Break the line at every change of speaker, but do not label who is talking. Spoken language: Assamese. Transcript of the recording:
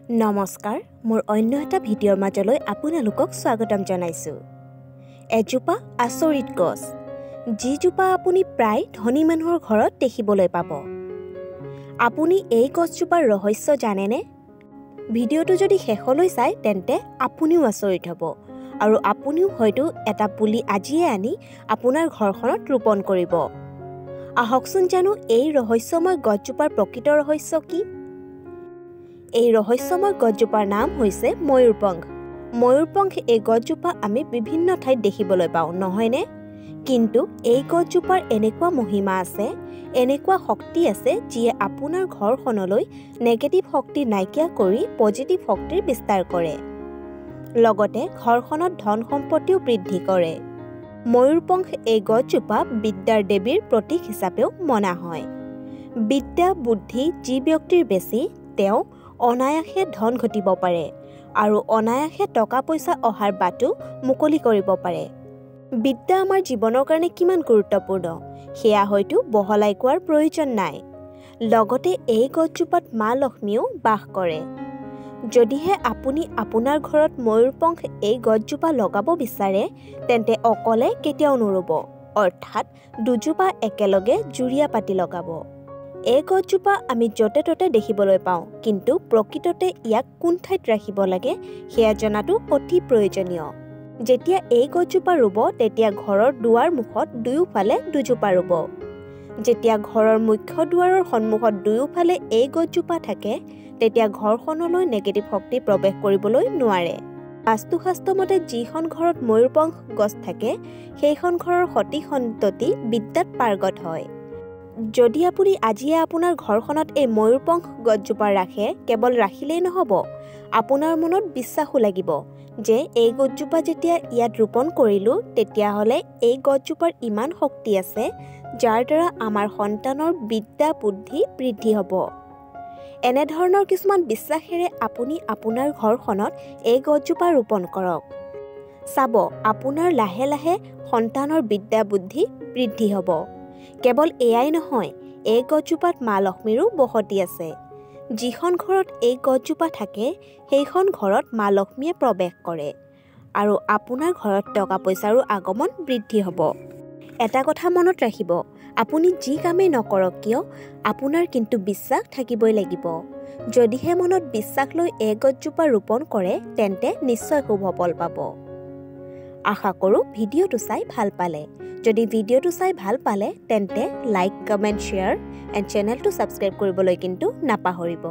নমস্কাৰ মোৰ অন্য এটা ভিডিঅ'ৰ মাজলৈ আপোনালোকক স্বাগতম জনাইছো। এজোপা আচৰিত গছ যিজোপা আপুনি প্ৰায় ধনী মানুহৰ ঘৰত দেখিবলৈ পাব। আপুনি এই গছজোপাৰ ৰহস্য জানেনে? ভিডিঅ'টো যদি শেষলৈ চাই তেন্তে আপুনিও আচৰিত হ'ব আৰু আপুনিও হয়তো এটা পুলি আজিয়ে আনি আপোনাৰ ঘৰখনত ৰোপণ কৰিব। আহকচোন জানো এই ৰহস্যময় গছজোপাৰ প্ৰকৃত ৰহস্য কি? এই ৰহস্যময় গছজোপাৰ নাম হৈছে ময়ূৰপংখ। ময়ূৰপংখ এই গছজোপা আমি বিভিন্ন ঠাইত দেখিবলৈ পাওঁ, নহয়নে? কিন্তু এই গছজোপাৰ এনেকুৱা মহিমা আছে, এনেকুৱা শক্তি আছে যিয়ে আপোনাৰ ঘৰখনলৈ নেগেটিভ শক্তি নাইকিয়া কৰি পজিটিভ শক্তিৰ বিস্তাৰ কৰে। লগতে ঘৰখনত ধন সম্পত্তিও বৃদ্ধি কৰে। ময়ূৰপংখ এই গছজোপা বিদ্যাৰ দেৱীৰ প্ৰতীক হিচাপেও মনা হয়। বিদ্যা বুদ্ধি যি ব্যক্তিৰ বেছি তেওঁ অনায়াসে ধন ঘটিব পাৰে আৰু অনায়াসে টকা পইচা অহাৰ বাটো মুকলি কৰিব পাৰে। বিদ্যা আমাৰ জীৱনৰ কাৰণে কিমান গুৰুত্বপূৰ্ণ সেয়া হয়তো বহলাই কোৱাৰ প্ৰয়োজন নাই। লগতে এই গছজোপাত মা লক্ষ্মীও বাস কৰে। যদিহে আপুনি আপোনাৰ ঘৰত ময়ূৰপংখ এই গছজোপা লগাব বিচাৰে তেন্তে অকলে কেতিয়াও নৰুব, অৰ্থাৎ দুজোপা একেলগে জুৰীয়া পাতি লগাব। এই গছজোপা আমি য'তে ত'তে দেখিবলৈ পাওঁ, কিন্তু প্ৰকৃততে ইয়াক কোন ঠাইত ৰাখিব লাগে সেয়া জনাটো অতি প্ৰয়োজনীয়। যেতিয়া এই গছজোপা ৰুব তেতিয়া ঘৰৰ দুৱাৰ মুখত দুয়োফালে দুজোপা ৰুব। যেতিয়া ঘৰৰ মুখ্য দুৱাৰৰ সন্মুখত দুয়োফালে এই গছজোপা থাকে তেতিয়া ঘৰখনলৈ নেগেটিভ শক্তি প্ৰৱেশ কৰিবলৈ নোৱাৰে। বাস্তুশাস্ত্ৰ মতে যিখন ঘৰত ময়ূৰপংখ গছ থাকে সেইখন ঘৰৰ সতি সন্ততি বিদ্যাত পাৰ্গত হয়। যদি আপুনি আজিয়ে আপোনাৰ ঘৰখনত এই ময়ূৰপংখ গছজোপা ৰাখে, কেৱল ৰাখিলেই নহ'ব, আপোনাৰ মনত বিশ্বাসো লাগিব যে এই গছজোপা যেতিয়া ইয়াত ৰোপণ কৰিলোঁ তেতিয়াহ'লে এই গছজোপাৰ ইমান শক্তি আছে যাৰ দ্বাৰা আমাৰ সন্তানৰ বিদ্যা বুদ্ধি বৃদ্ধি হ'ব। এনেধৰণৰ কিছুমান বিশ্বাসেৰে আপুনি আপোনাৰ ঘৰখনত এই গছজোপা ৰোপণ কৰক। চাব আপোনাৰ লাহে লাহে সন্তানৰ বিদ্যা বুদ্ধি বৃদ্ধি হ'ব। কেৱল এয়াই নহয়, এই গছজোপাত মা লক্ষ্মীৰো বসতি আছে। যিখন ঘৰত এই গছজোপা থাকে সেইখন ঘৰত মা লক্ষ্মীয়ে প্ৰৱেশ কৰে আৰু আপোনাৰ ঘৰত টকা পইচাৰো আগমন বৃদ্ধি হ'ব। এটা কথা মনত ৰাখিব, আপুনি যি কামেই নকৰক কিয় আপোনাৰ কিন্তু বিশ্বাস থাকিবই লাগিব। যদিহে মনত বিশ্বাস লৈ এই গছজোপা ৰোপণ কৰে তেন্তে নিশ্চয় শুভ ফল পাব। আশা কৰোঁ ভিডিঅ'টো চাই ভাল পালে। যদি ভিডিঅ'টো চাই ভাল পালে তেন্তে লাইক, কমেণ্ট, শ্বেয়াৰ এণ্ড চেনেলটো ছাবস্ক্ৰাইব কৰিবলৈ কিন্তু নাপাহৰিব।